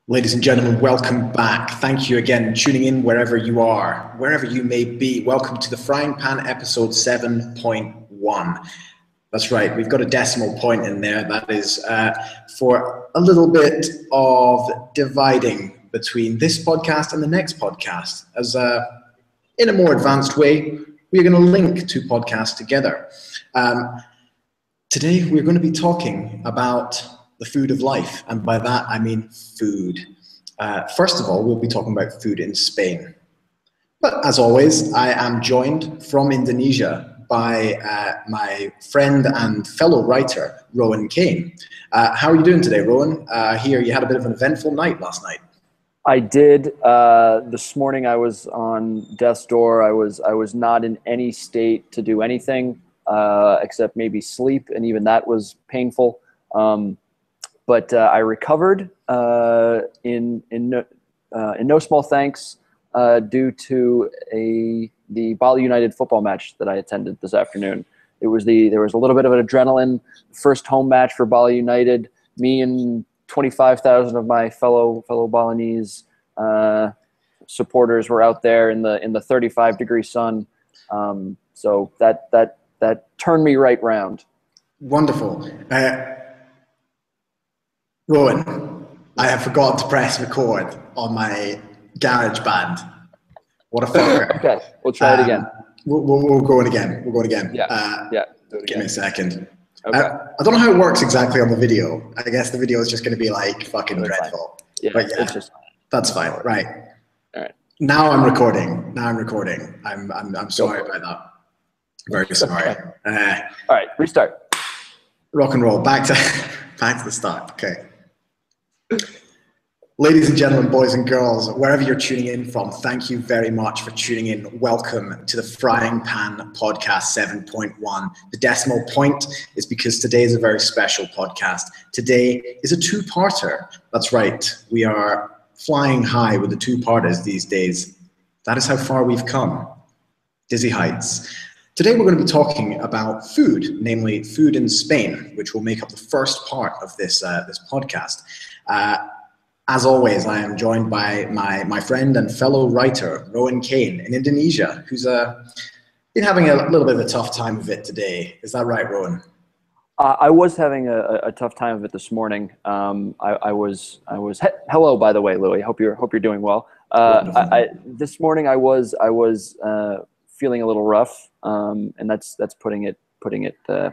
Ladies and gentlemen, welcome back. Thank you again, tuning in wherever you are, wherever you may be. Welcome to the Frying Pan episode 7.1. That's right, we've got a decimal point in there. That is for a little bit of dividing between this podcast and the next podcast. As in a more advanced way, we're going to link two podcasts together. Today, we're going to be talking about the food of life, and by that I mean food. First of all, we'll be talking about food in Spain. But as always, I am joined from Indonesia by my friend and fellow writer, Rowan Kane. How are you doing today, Rowan? I hear you had a bit of an eventful night last night. I did. This morning I was on death's door. I was not in any state to do anything except maybe sleep, and even that was painful. But I recovered in no small thanks due to the Bali United football match that I attended this afternoon. There was a little bit of an adrenaline first home match for Bali United. Me and 25,000 of my fellow Balinese supporters were out there in the 35-degree sun. So that turned me right round. Wonderful. Rowan, I have forgotten to press record on my GarageBand. What a fucker. Okay, we'll try it again. We'll go in again. We'll go in again. Yeah. Do it again. Give me a second. Okay. I don't know how it works exactly on the video. I guess the video is just going to be like fucking dreadful. Yeah, but yeah, it's just that's fine. Right. All right. Now I'm recording. I'm sorry about that. Very sorry. All right, restart. Rock and roll. Back to the start. Okay. Ladies and gentlemen, boys and girls, wherever you're tuning in from, thank you very much for tuning in. Welcome to the Frying Pan Podcast 7.1. The decimal point is because today is a very special podcast. Today is a two-parter. That's right. We are flying high with the two-parters these days. That is how far we've come. Dizzy heights. Today we're going to be talking about food, namely food in Spain, which will make up the first part of this podcast. As always, I am joined by my friend and fellow writer, Rowan Kane, in Indonesia, who's been having a little bit of a tough time of it today. Is that right, Rowan? I was having a tough time of it this morning. I was. Hello, by the way, Louis. Hope you're doing well. This morning I was feeling a little rough, and that's putting it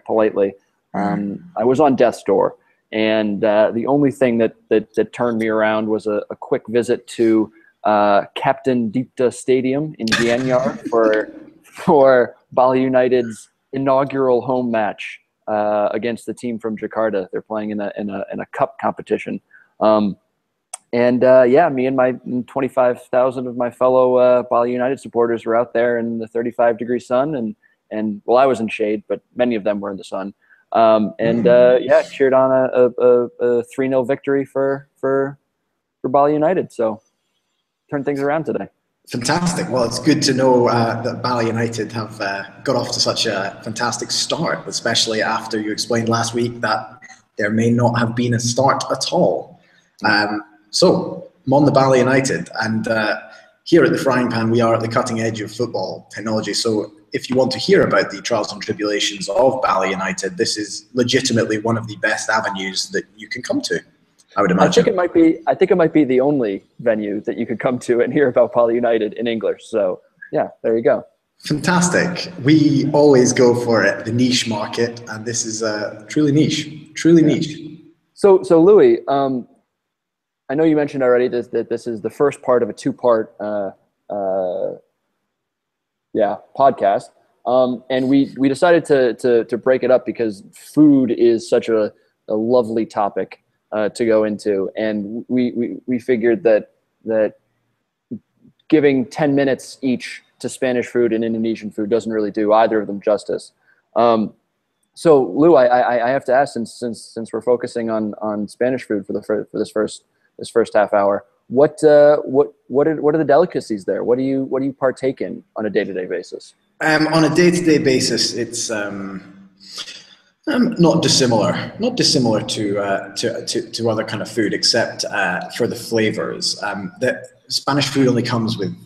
politely. I was on death's door. And the only thing that turned me around was a quick visit to Captain Dipta Stadium in Gianyar for Bali United's inaugural home match against the team from Jakarta. They're playing in a cup competition. Me and my 25,000 of my fellow Bali United supporters were out there in the 35-degree sun, and I was in shade, but many of them were in the sun. Cheered on a 3-0 victory for Bali United. So turned things around today. Fantastic. Well, it's good to know that Bali United have got off to such a fantastic start, especially after you explained last week that there may not have been a start at all. So I'm on the Bali United, and here at the Frying Pan, we are at the cutting edge of football technology. So if you want to hear about the trials and tribulations of Bali United, this is legitimately one of the best avenues that you can come to, I would imagine. I think it might be the only venue that you could come to and hear about Bali United in English. So yeah, there you go. Fantastic. We always go for it, the niche market, and this is truly niche. So Louis, I know you mentioned already that this is the first part of a two-part podcast. And we decided to break it up because food is such a lovely topic to go into. And we figured that giving 10 minutes each to Spanish food and Indonesian food doesn't really do either of them justice. So Lou, I have to ask, since we're focusing on Spanish food for this first half hour, what are the delicacies there? What do you partake in on a day-to-day basis? On a day-to-day basis, it's Not dissimilar, to other kind of food, except for the flavors. The Spanish food only comes with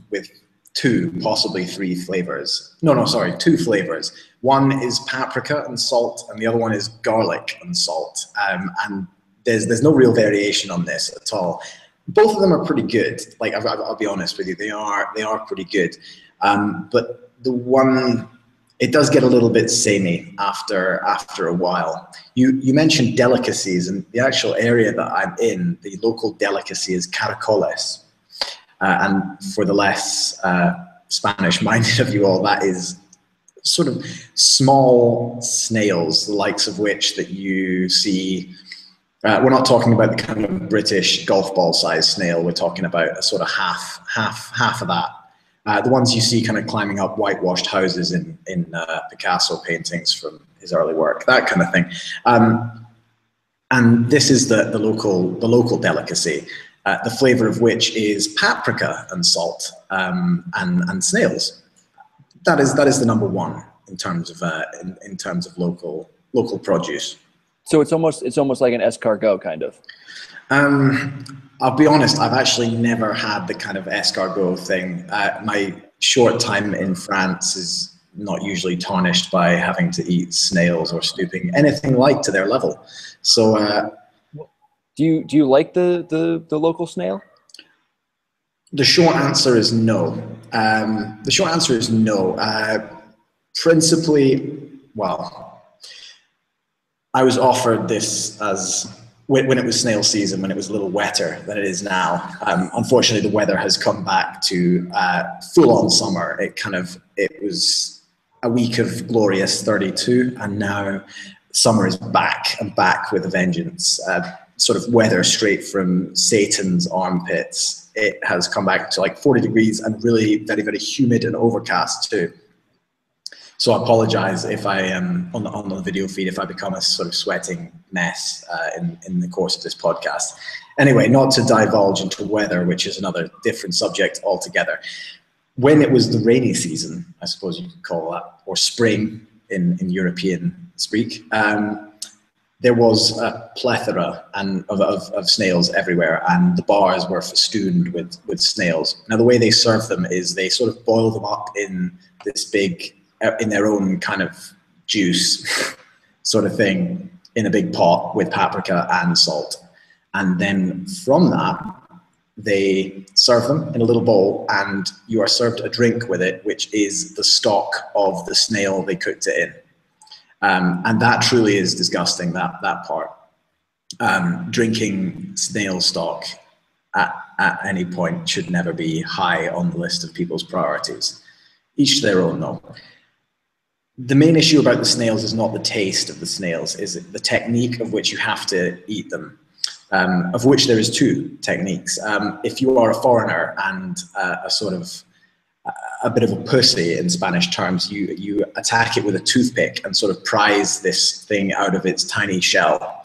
two, possibly three flavors. No, sorry, two flavors. One is paprika and salt, and the other one is garlic and salt. And there's no real variation on this at all. Both of them are pretty good. Like I'll be honest with you, they are pretty good. But the one, it does get a little bit samey after a while. You mentioned delicacies, and the actual area that I'm in, the local delicacy is caracoles. And for the less Spanish-minded of you all, that is sort of small snails, the likes of which that you see. We're not talking about the kind of British golf ball size snail. We're talking about a sort of half of that. The ones you see kind of climbing up whitewashed houses in Picasso paintings from his early work, that kind of thing. And this is the local delicacy, the flavor of which is paprika and salt and snails. That is the number one in terms of local produce. So it's almost like an escargot kind of. I'll be honest, I've actually never had the kind of escargot thing. My short time in France is not usually tarnished by having to eat snails or stooping anything like to their level. So, do you like the local snail? The short answer is no. The short answer is no. Principally, well, I was offered this as when it was snail season, when it was a little wetter than it is now. Unfortunately, the weather has come back to full-on summer. It was a week of glorious 32, and now summer is back with a vengeance. Sort of weather straight from Satan's armpits. It has come back to like 40 degrees and really very, very humid and overcast too. So I apologize if I am on the video feed, if I become a sort of sweating mess in the course of this podcast. Anyway, not to divulge into weather, which is another different subject altogether. When it was the rainy season, I suppose you could call that, or spring in European speak, there was a plethora of snails everywhere, and the bars were festooned with snails. Now, the way they serve them is they sort of boil them up in this big, in their own kind of juice sort of thing, in a big pot with paprika and salt. And then from that, they serve them in a little bowl, and you are served a drink with it, which is the stock of the snail they cooked it in. And that truly is disgusting, that part. Drinking snail stock at any point should never be high on the list of people's priorities. Each to their own, though. The main issue about the snails is not the taste of the snails, is the technique of which you have to eat them, of which there is two techniques. If you are a foreigner and a bit of a pussy in Spanish terms, you attack it with a toothpick and sort of prise this thing out of its tiny shell,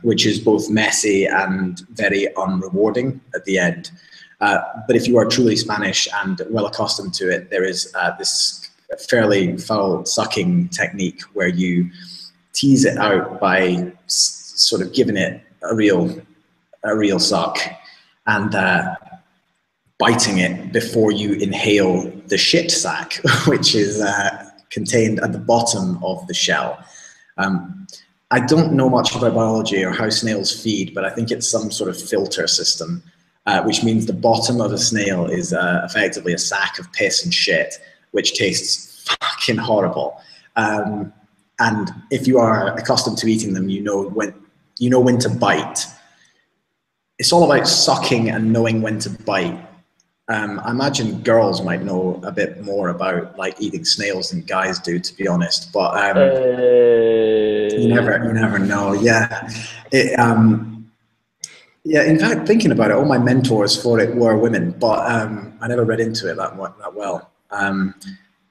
which is both messy and very unrewarding at the end. But if you are truly Spanish and well accustomed to it, there is this fairly foul sucking technique where you tease it out by sort of giving it a real suck and biting it before you inhale the shit sac, which is contained at the bottom of the shell. I don't know much about biology or how snails feed, but I think it's some sort of filter system, which means the bottom of a snail is effectively a sack of piss and shit, which tastes fucking horrible. And if you are accustomed to eating them, you know when to bite. It's all about sucking and knowing when to bite. I imagine girls might know a bit more about like eating snails than guys do, to be honest. But you never know. Yeah, yeah. In fact, thinking about it, all my mentors for it were women, but I never read into it that well. And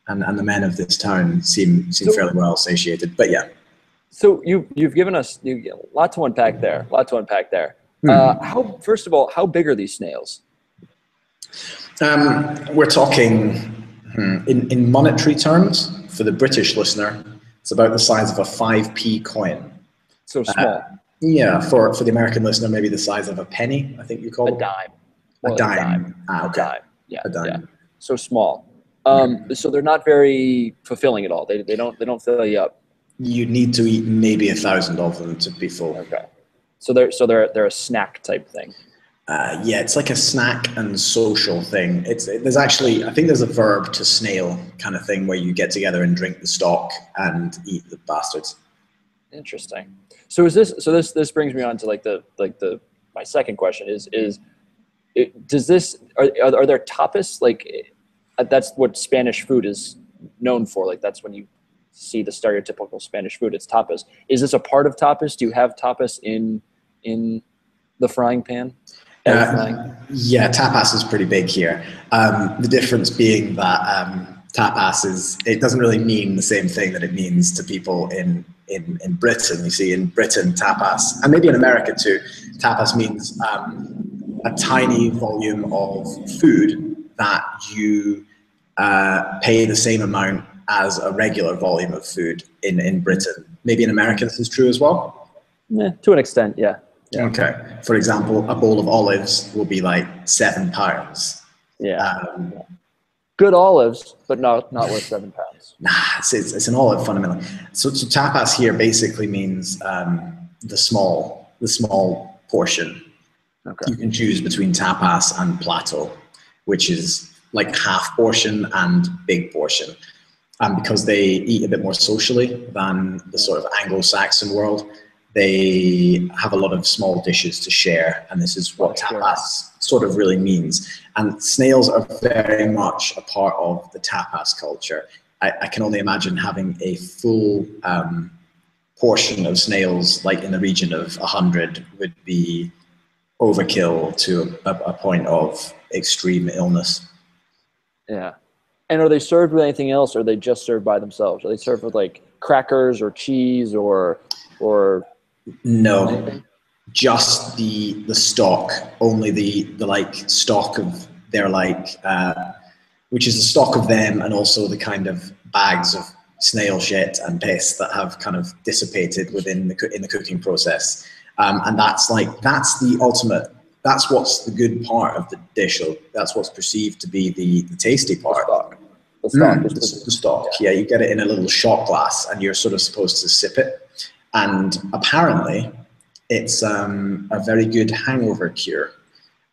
the men of this town seem fairly well satiated. But yeah. So you've given us a lot to unpack there. First of all, how big are these snails? We're talking in monetary terms for the British listener, It's about the size of a 5p coin. So small. Yeah, for the American listener, maybe the size of a penny, I think you call it. A dime. A Like dime. A dime. Yeah. A dime. Yeah. So small. So they're not very fulfilling at all. They don't fill you up. You need to eat maybe 1,000 of them to be full. Okay. So they're a snack type thing. Yeah, it's like a snack and social thing. There's actually, I think there's a verb to snail kind of thing where you get together and drink the stock and eat the bastards. Interesting. So this brings me on to my second question is are there tapas? Like that's what Spanish food is known for. Like that's when you see the stereotypical Spanish food, it's tapas. Is this a part of tapas? Do you have tapas in the frying pan? Yeah, tapas is pretty big here. The difference being that tapas it doesn't really mean the same thing that it means to people in Britain. You see, in Britain, tapas, and maybe in America too, tapas means a tiny volume of food that you pay the same amount as a regular volume of food in Britain. Maybe in America this is true as well? Yeah, to an extent, yeah. Yeah. Okay. For example, a bowl of olives will be like £7. Yeah. Good olives, but not worth £7. Nah, it's an olive fundamentally. So tapas here basically means the small portion. Okay. You can choose between tapas and plato, which is like half portion and big portion. Because they eat a bit more socially than the sort of Anglo-Saxon world, they have a lot of small dishes to share, and this is what tapas sort of really means. And snails are very much a part of the tapas culture. I can only imagine having a full portion of snails, like in the region of 100, would be overkill to a point of extreme illness. Yeah. And are they served with anything else, or are they just served by themselves? Are they served with like crackers or cheese or no, anything? Just the stock, only the like stock of their which is the stock of them, and also the kind of bags of snail shit and piss that have kind of dissipated in the cooking process. And that's the ultimate. That's what's the good part of the dish. That's what's perceived to be the tasty part. The stock. Yeah, you get it in a little shot glass, and you're sort of supposed to sip it. And apparently, it's a very good hangover cure.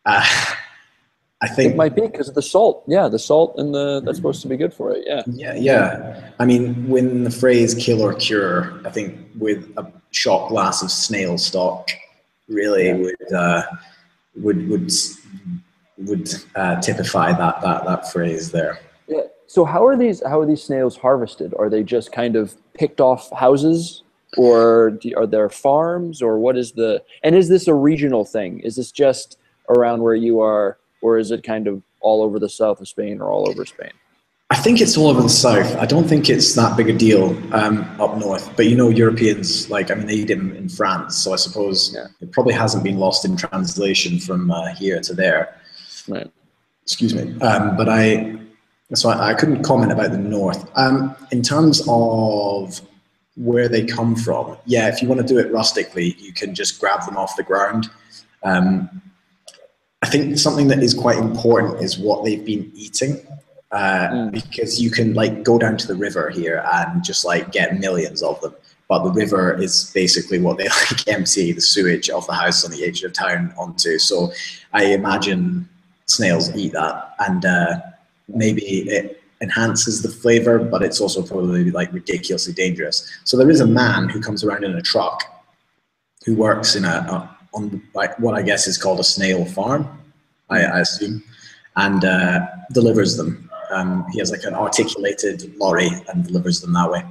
I think it might be because of the salt. Yeah, the salt and that's supposed to be good for it. Yeah. Yeah. I mean, when the phrase "kill or cure," I think with a shot glass of snail stock really would typify that phrase there. Yeah. So how are these snails harvested? Are they just kind of picked off houses, or are there farms, or what is and is this a regional thing? Is this just around where you are, or is it kind of all over the south of Spain or all over Spain? I think it's all over the south. I don't think it's that big a deal up north. But Europeans, they eat it in France, so I suppose it probably hasn't been lost in translation from here to there. Right. Excuse me. But I couldn't comment about the north. In terms of where they come from, yeah, if you want to do it rustically, you can just grab them off the ground. I think something that is quite important is what they've been eating, because you can go down to the river here and just get millions of them. But the river is basically what they empty the sewage of the house on the edge of town onto. So I imagine snails eat that, and maybe it enhances the flavor, but it's also probably ridiculously dangerous. So there is a man who comes around in a truck who works on what I guess is called a snail farm, I assume, and delivers them. He has an articulated lorry and delivers them that way.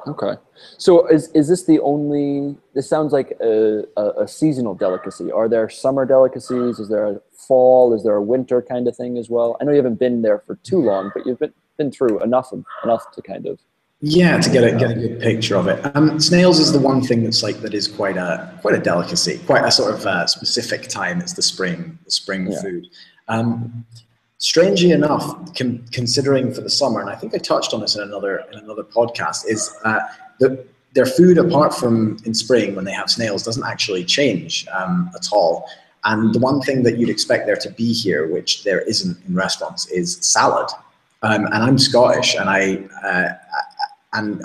Okay. So is this the only, this sounds like a seasonal delicacy. Are there summer delicacies? Is there a fall? Is there a winter kind of thing as well? I know you haven't been there for too long, but you've been through enough to kind of. Yeah, to get a good picture of it. Snails is the one thing that is quite a delicacy, quite a sort of specific time. It's the spring food. strangely enough, considering for the summer, and I think I touched on this in another podcast, is their food, apart from in spring when they have snails, doesn't actually change at all. And the one thing that you'd expect there to be here, which there isn't in restaurants, is salad. And I'm Scottish, and I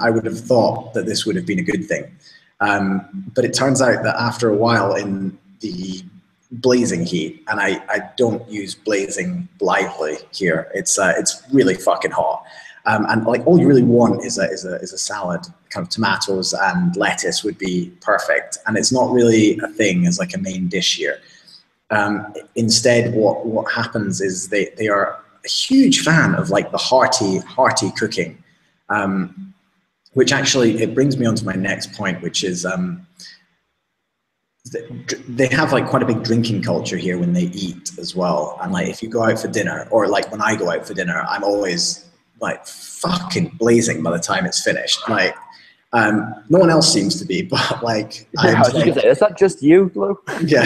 would have thought that this would have been a good thing. But it turns out that after a while in the blazing heat, and I don't use blazing blithely here, it's really fucking hot. And like all you really want is a salad, kind of tomatoes and lettuce would be perfect. And it's not really a thing as like a main dish here. Instead, what happens is they are a huge fan of like the hearty cooking, which actually it brings me on to my next point, which is they have like quite a big drinking culture here when they eat as well. And like if you go out for dinner, or like when I go out for dinner, I'm always like fucking blazing by the time it's finished. Like no one else seems to be, but like I was gonna say, it's not just you, Lou. Yeah.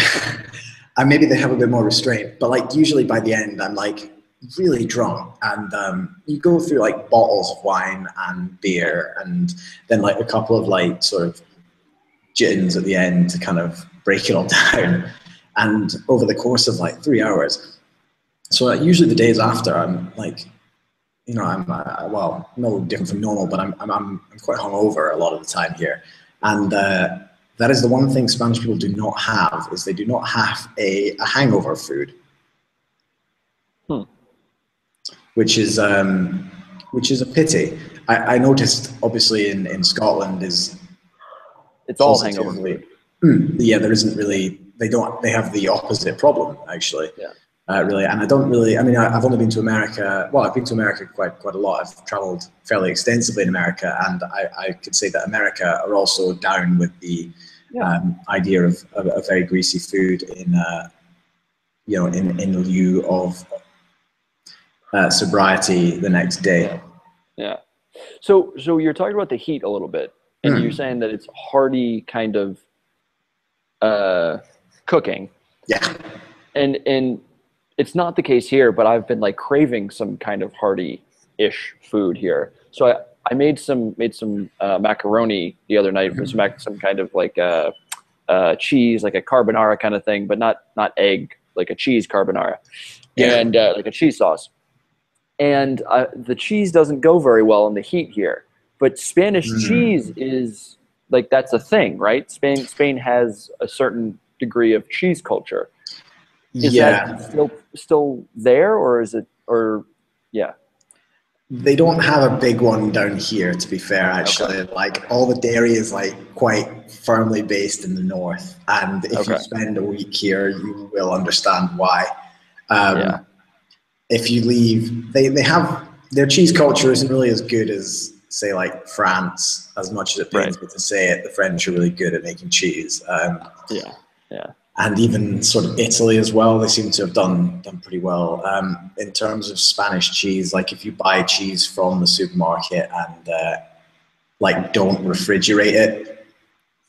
And maybe they have a bit more restraint, but like usually by the end I'm like really drunk, and you go through like bottles of wine and beer, and then like a couple of like sort of gins at the end to kind of break it all down, and over the course of like 3 hours. So usually the days after I'm like, you know, I'm well, no different from normal, but I'm quite hungover a lot of the time here, and that is the one thing Spanish people do not have, is they do not have a hangover food, which is a pity. I noticed obviously in Scotland it's all hangover food. Yeah, there isn't really. They have the opposite problem actually. Yeah. Really, and I don't really. I mean, I've only been to America. Well, I've been to America quite a lot. I've traveled fairly extensively in America, and I could say that America are also down with the idea of a very greasy food in lieu of sobriety the next day. Yeah. So you're talking about the heat a little bit, and you're saying that it's hearty kind of cooking. Yeah. And it's not the case here, but I've been like craving some kind of hearty-ish food here. So I made some macaroni the other night with some kind of like cheese, like a carbonara kind of thing, but not egg, like a cheese carbonara, and like a cheese sauce. And the cheese doesn't go very well in the heat here, but Spanish cheese is like, that's a thing, right? Spain has a certain degree of cheese culture. Is that still there, or is it, or yeah? They don't have a big one down here, to be fair, actually. Okay. Like all the dairy is like quite firmly based in the north, and if you spend a week here, you will understand why. If you leave, they have, their cheese culture isn't really as good as, say, like France, as much as it pains me to say it. The French are really good at making cheese. And even sort of Italy as well, they seem to have done pretty well. In terms of Spanish cheese, like if you buy cheese from the supermarket and like don't refrigerate it,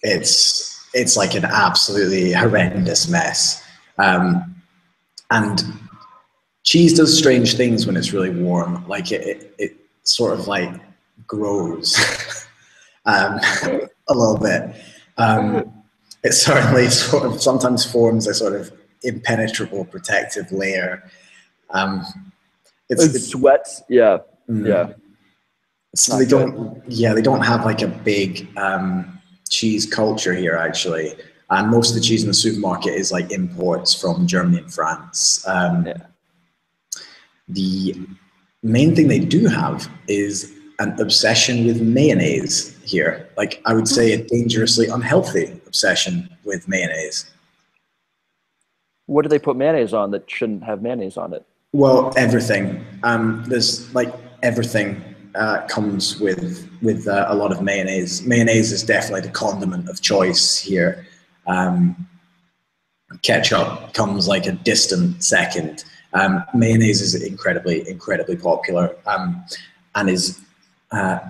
it's like an absolutely horrendous mess. And cheese does strange things when it's really warm. Like it sort of like grows a little bit. It certainly sort of sometimes forms a sort of impenetrable protective layer. It sweats. Yeah. So they don't have like a big cheese culture here actually. And most of the cheese in the supermarket is like imports from Germany and France. The main thing they do have is an obsession with mayonnaise here. Like I would say a dangerously unhealthy obsession with mayonnaise. What do they put mayonnaise on that shouldn't have mayonnaise on it? Well, everything. There's like everything comes with a lot of mayonnaise. Mayonnaise is definitely the condiment of choice here. Ketchup comes like a distant second. Mayonnaise is incredibly popular, and is I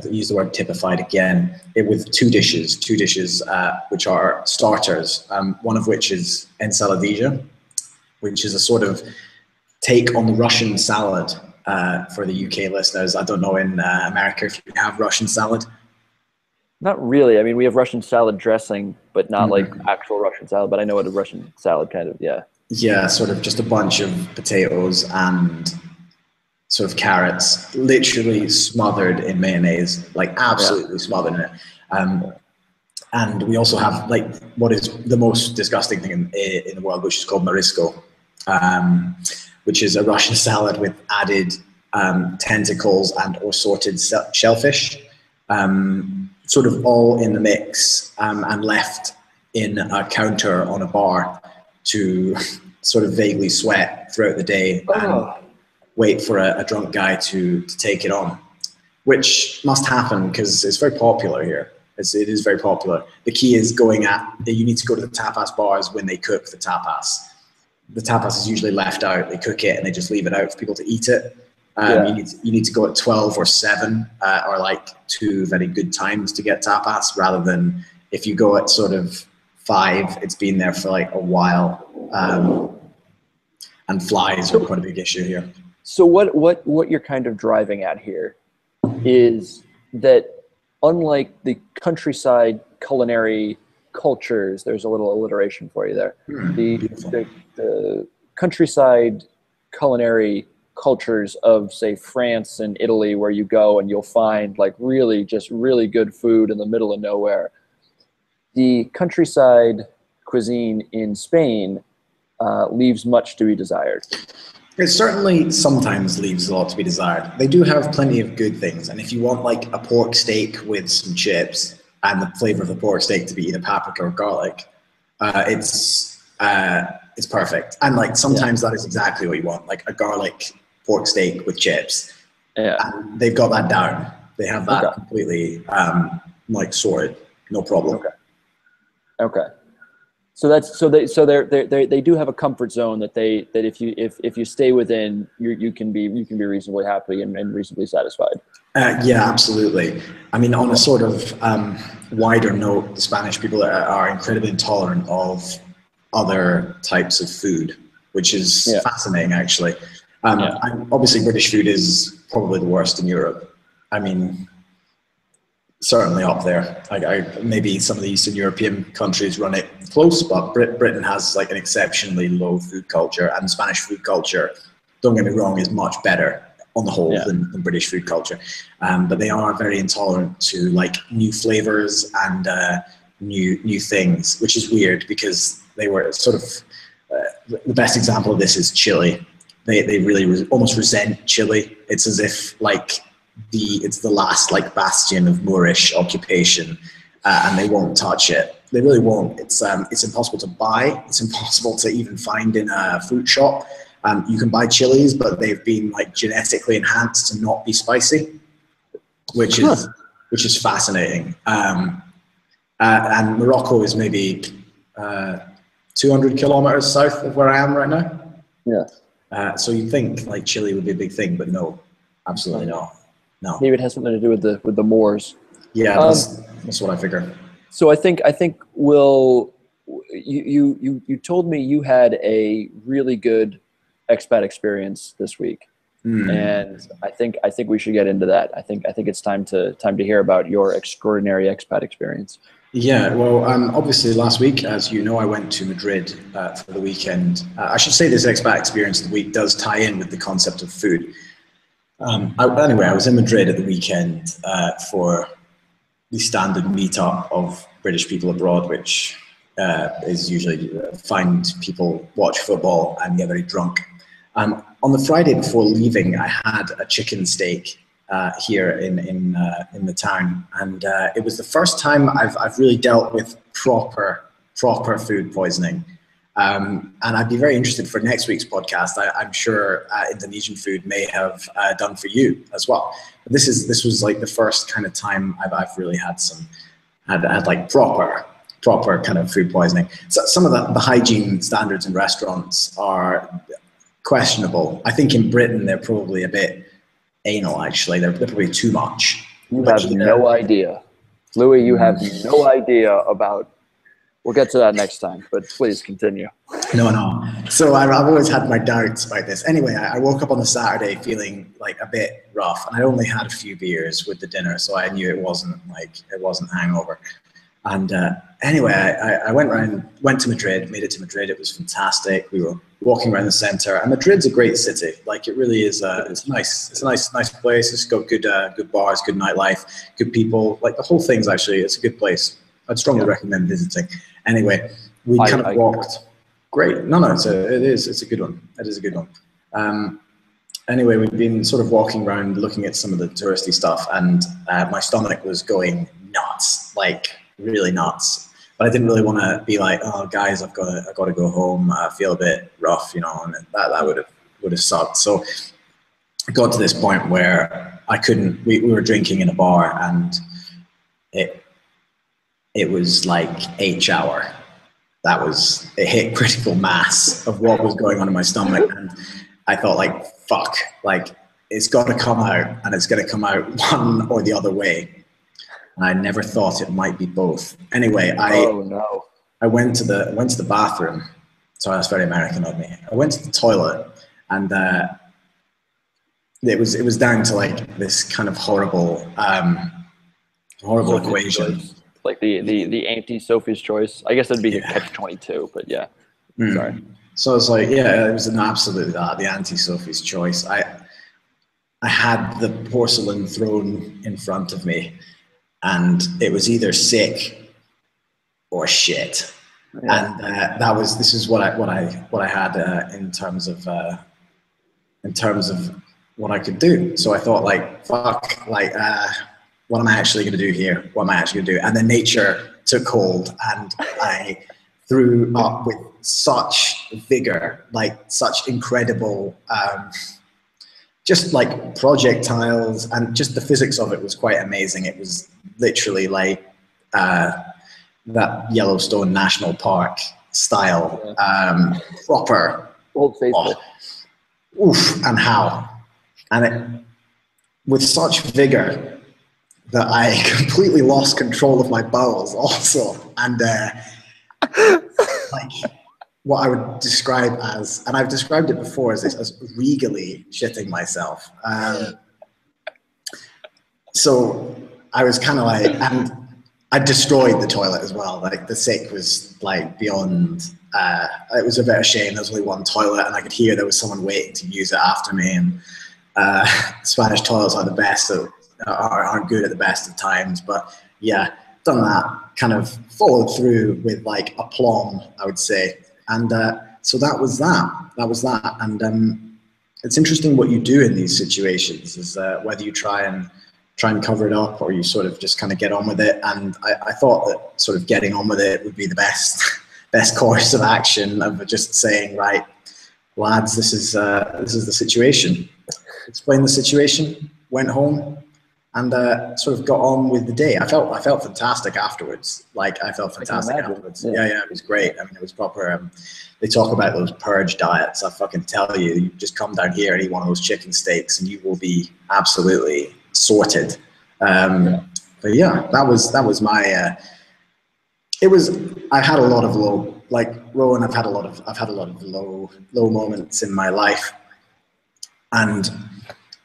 use the word typified again, with two dishes which are starters, one of which is ensaladilla, which is a sort of take on the Russian salad for the UK listeners. I don't know in America if you have Russian salad. Not really. I mean, we have Russian salad dressing, but not like actual Russian salad. But I know what a Russian salad kind of, yeah. Yeah, sort of just a bunch of potatoes and sort of carrots, literally smothered in mayonnaise, like absolutely smothered in it. And we also have like what is the most disgusting thing in the world, which is called marisco, which is a Russian salad with added tentacles and assorted shellfish, sort of all in the mix, and left in a counter on a bar to sort of vaguely sweat throughout the day and wait for a drunk guy to take it on, which must happen because it's very popular here. It is very popular. The key is you need to go to the tapas bars when they cook the tapas. The tapas is usually left out. They cook it and they just leave it out for people to eat it. You need to go at 12 or 7 or like 2 very good times to get tapas, rather than if you go at sort of 5, it's been there for like a while. And flies are quite a big issue here. So what you're kind of driving at here is that unlike the countryside culinary cultures, there's a little alliteration for you there. The countryside culinary cultures of, say, France and Italy, where you go and you'll find like really good food in the middle of nowhere. The countryside cuisine in Spain leaves much to be desired. It certainly sometimes leaves a lot to be desired. They do have plenty of good things, and if you want like a pork steak with some chips and the flavor of the pork steak to be either paprika or garlic, it's perfect. And like sometimes that is exactly what you want, like a garlic pork steak with chips. Yeah, and they've got that down. They have that completely like sorted, no problem. Okay. So they do have a comfort zone that if you stay within, you can be reasonably happy and reasonably satisfied. Yeah, absolutely. I mean, on a sort of wider note, the Spanish people are incredibly intolerant of other types of food, which is fascinating, actually. Obviously, British food is probably the worst in Europe. I mean, certainly up there. Maybe some of the Eastern European countries run it close, but Britain has like an exceptionally low food culture, and Spanish food culture, don't get me wrong, is much better on the whole than British food culture. But they are very intolerant to like new flavors and new things, which is weird because they were sort of the best example of this is chili. They really almost resent chili. It's as if like it's the last like bastion of Moorish occupation, and they won't touch it. They really won't. It's impossible to buy. It's impossible to even find in a fruit shop. You can buy chilies, but they've been like genetically enhanced to not be spicy, which is fascinating. And Morocco is maybe 200 kilometers south of where I am right now. Yeah. So you'd think like chili would be a big thing, but no, absolutely not. No. Maybe it has something to do with the Moors. Yeah, that's what I figure. So I think Will, you told me you had a really good expat experience this week, and I think we should get into that. I think it's time to hear about your extraordinary expat experience. Yeah, well, obviously last week, as you know, I went to Madrid for the weekend. I should say this expat experience of the week does tie in with the concept of food. Anyway, I was in Madrid at the weekend for the standard meetup of British people abroad, which is usually find people, watch football, and get very drunk. On the Friday before leaving, I had a chicken steak here in the town, and it was the first time I've really dealt with proper food poisoning. And I'd be very interested for next week's podcast. I'm sure Indonesian food may have done for you as well. But this was like the first kind of time I've really had like proper kind of food poisoning. So some of the hygiene standards in restaurants are questionable. I think in Britain they're probably a bit anal. Actually, they're probably too much. You have no idea, Louis. You have no idea about. We'll get to that next time, but please continue. No, no. So I've always had my doubts about this. Anyway, I woke up on the Saturday feeling like a bit rough, and I only had a few beers with the dinner, so I knew it wasn't hangover. And anyway, I went to Madrid, made it to Madrid. It was fantastic. We were walking around the center, and Madrid's a great city. Like, it really is. It's a nice place. It's got good bars, good nightlife, good people. Like, the whole thing's actually, it's a good place. I'd strongly recommend visiting. Anyway, we kind of walked. Great. No, it's a good one. It is a good one. Anyway, we've been sort of walking around looking at some of the touristy stuff, and my stomach was going nuts, like really nuts. But I didn't really want to be like, oh guys, I've got to go home. I feel a bit rough, you know, and that would have sucked. So I got to this point where I couldn't. We were drinking in a bar, and it was like H-hour. It hit critical mass of what was going on in my stomach, and I thought, like, fuck, like, it's got to come out, and it's going to come out one or the other way. And I never thought it might be both. Anyway, I went to the bathroom. Sorry, that's very American of me. I went to the toilet, and it was down to like this kind of horrible equation. Like the anti-Sophie's choice. I guess it'd be catch-22, but yeah. Sorry. So it's like, yeah, it was an absolute the anti-Sophie's choice. I had the porcelain thrown in front of me, and it was either sick or shit. Yeah. And this is what I had in terms of what I could do. So I thought, like, fuck, like, what am I actually going to do here? What am I actually going to do? And then nature took hold, and I threw up with such vigor, like such incredible, just like projectiles, and just the physics of it was quite amazing. It was literally like that Yellowstone National Park style, proper. Old Faithful. Oof, and how. And it, with such vigor, that I completely lost control of my bowels also. And like what I would describe as, and I've described it before as regally shitting myself. So I was kind of like, and I destroyed the toilet as well. Like, the sick was like beyond, it was a bit of a shame. There was only one toilet, and I could hear there was someone waiting to use it after me. And Spanish toilets are the best, so aren't good at the best of times. But yeah, done that, kind of followed through with like aplomb, I would say. And so that was that. And it's interesting what you do in these situations, is whether you try and cover it up, or you sort of just kind of get on with it. And I thought that sort of getting on with it would be the best course of action, of just saying, right, lads, this is the situation. Explain the situation, went home, and sort of got on with the day. I felt fantastic afterwards. Like, I felt fantastic afterwards. Yeah, it was great. I mean, it was proper. They talk about those purge diets. I fucking tell you, you just come down here and eat one of those chicken steaks, and you will be absolutely sorted. But yeah, that was my. It was. I had a lot of low, like Rowan. I've had a lot of low moments in my life, and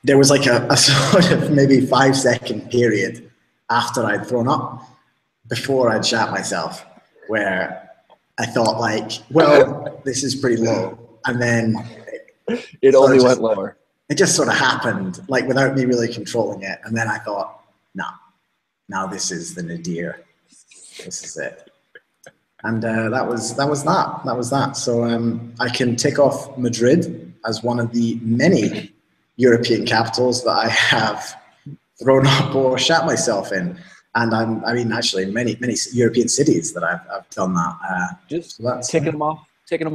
there was like a sort of maybe 5-second period after I'd thrown up, before I'd shat myself, where I thought, like, well, this is pretty low. And then it only went lower. It just sort of happened, like, without me really controlling it. And then I thought, no, now this is the nadir. This is it. And that was that. So I can tick off Madrid as one of the many European capitals that I have thrown up or shat myself in. And I mean, actually, many European cities that I've done that. Just so taking them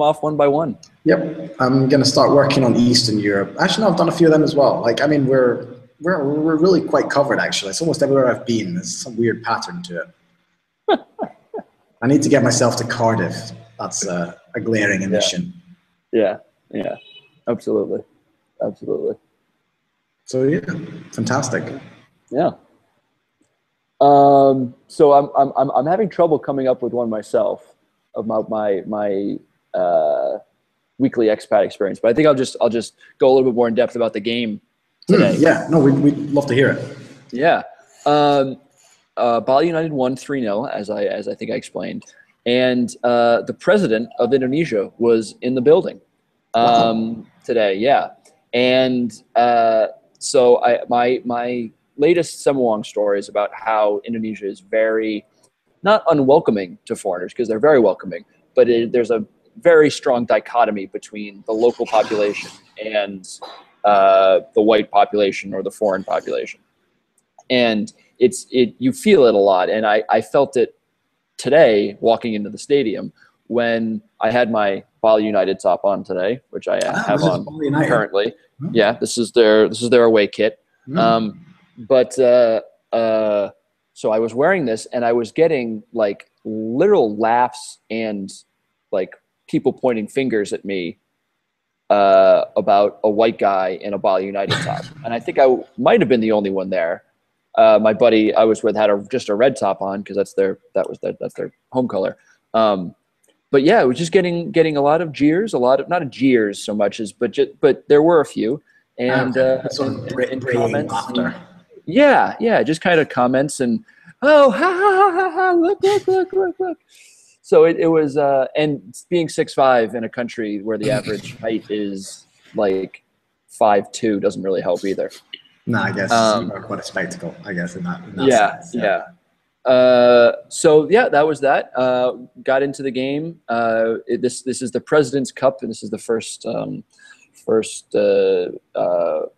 off one by one. Yep, I'm going to start working on Eastern Europe. Actually, no, I've done a few of them as well. Like, I mean, we're really quite covered, actually. It's almost everywhere I've been. There's some weird pattern to it. I need to get myself to Cardiff. That's a glaring omission. Yeah, absolutely. So yeah, fantastic. Yeah. So I'm having trouble coming up with one myself about my weekly expat experience. But I think I'll just go a little bit more in depth about the game today. Yeah, no, we'd love to hear it. Yeah. Bali United won 3-0, as I think I explained. And the president of Indonesia was in the building today. Yeah. And so my latest Semawang story is about how Indonesia is very, not unwelcoming to foreigners, because they're very welcoming, but there's a very strong dichotomy between the local population and the white population or the foreign population. And you feel it a lot. And I felt it today walking into the stadium when I had my Bali United top on today, which I have on currently. Oh. Yeah, this is their away kit. So I was wearing this, and I was getting like literal laughs and like people pointing fingers at me about a white guy in a Bali United top. And I think I might have been the only one there. My buddy I was with had just a red top on because that's their home color. But yeah, it was just getting a lot of jeers, not jeers so much as, but there were a few, and comments. And, yeah, just kind of comments and ha ha ha ha, look. So it was, and being 6'5" in a country where the average height is like 5'2" doesn't really help either. No, I guess you are quite a spectacle, I guess, in that sense. Yeah. So yeah, that was that. Got into the game. This is the President's Cup, and this is the first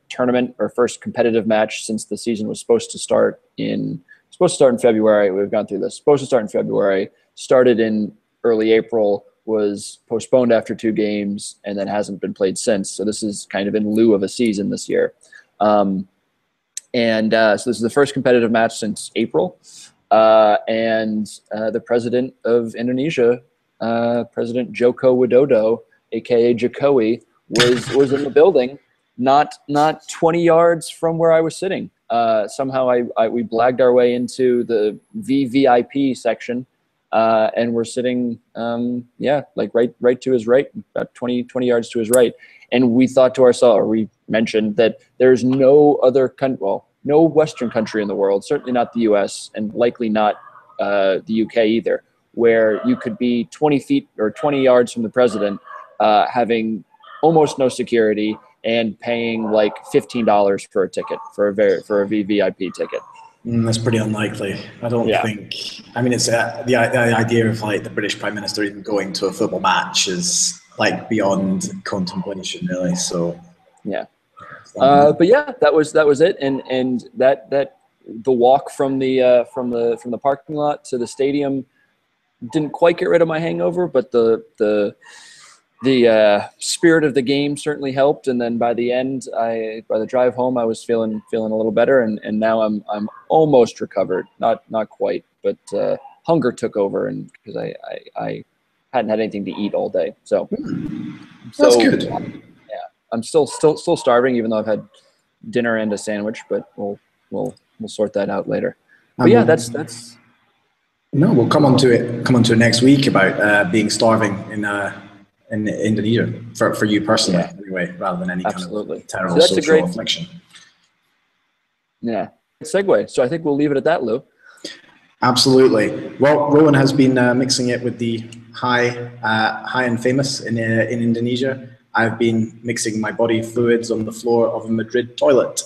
tournament or first competitive match since the season was supposed to start in February. We've gone through this. Supposed to start in February. Started in early April. Was postponed after 2 games, and then hasn't been played since. So this is kind of in lieu of a season this year. So this is the first competitive match since April. And the president of Indonesia, President Joko Widodo, aka Jokowi, was in the building, not 20 yards from where I was sitting. Somehow we blagged our way into the VVIP section, and we're sitting, like right to his right, about 20 yards to his right. And we thought to ourselves, or we mentioned that there's no other country, no Western country in the world, certainly not the U.S. and likely not the U.K. either, where you could be 20 feet or 20 yards from the president, having almost no security and paying like $15 for a ticket for a VVIP ticket. That's pretty unlikely. I don't think. I mean, it's the idea of like the British Prime Minister even going to a football match is like beyond contemplation, really. So yeah. But yeah, that was it, and that the walk from the parking lot to the stadium didn't quite get rid of my hangover, but the spirit of the game certainly helped. And then by the end, by the drive home, I was feeling a little better, and now I'm almost recovered, not quite, but hunger took over, and because I hadn't had anything to eat all day, so that's good. I'm still starving, even though I've had dinner and a sandwich, but we'll sort that out later. But yeah, that's. No, we'll come on to it next week about being starving in Indonesia for you personally, anyway, rather than any kind of terrible social affliction. Yeah, segue. So I think we'll leave it at that, Lou. Absolutely. Well, Rowan has been mixing it with the high and famous in Indonesia. I've been mixing my body fluids on the floor of a Madrid toilet.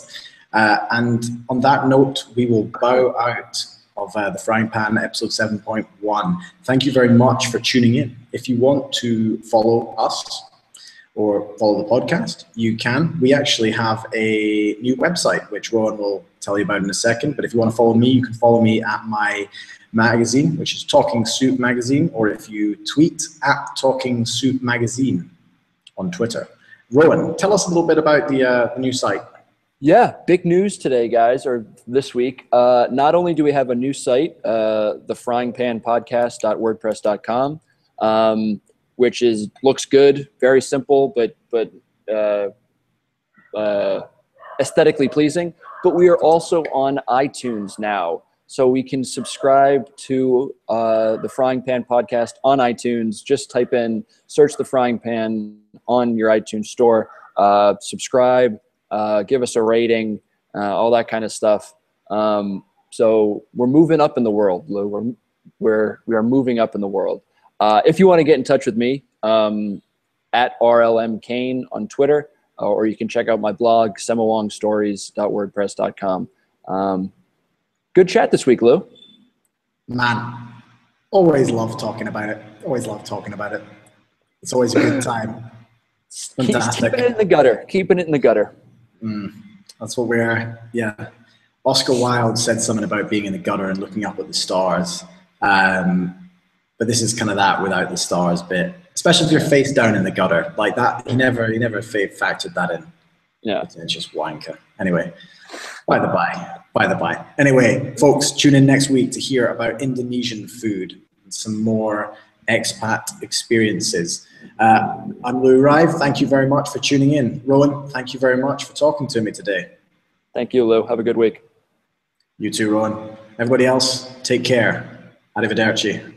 And on that note, we will bow out of the Frying Pan episode 7.1. Thank you very much for tuning in. If you want to follow us or follow the podcast, you can. We actually have a new website, which Rowan will tell you about in a second. But if you want to follow me, you can follow me at my magazine, which is Talking Soup Magazine, or if you tweet at Talking Soup Magazine on Twitter. Rowan, tell us a little bit about the new site. Yeah, big news today, guys, or this week. Not only do we have a new site, thefryingpanpodcast.wordpress.com, which looks good, very simple, but aesthetically pleasing. But we are also on iTunes now. So we can subscribe to the Frying Pan podcast on iTunes. Just search the Frying Pan on your iTunes store. Subscribe, give us a rating, all that kind of stuff. So we're moving up in the world, Lou. We are moving up in the world. If you want to get in touch with me, at RLM Kane on Twitter, or you can check out my blog, semawongstories.wordpress.com. Good chat this week, Lou. Man, always love talking about it. Always love talking about it. It's always a good time. It's fantastic. Keeping it in the gutter. Keeping it in the gutter. That's what yeah. Oscar Wilde said something about being in the gutter and looking up at the stars. But this is kind of that without the stars bit, especially if you're face down in the gutter like that. He never factored that in. Yeah. It's just wanker. Anyway, by the by. Anyway, folks, tune in next week to hear about Indonesian food and some more expat experiences. I'm Lou Rive. Thank you very much for tuning in. Rowan, thank you very much for talking to me today. Thank you, Lou. Have a good week. You too, Rowan. Everybody else, take care. Arrivederci.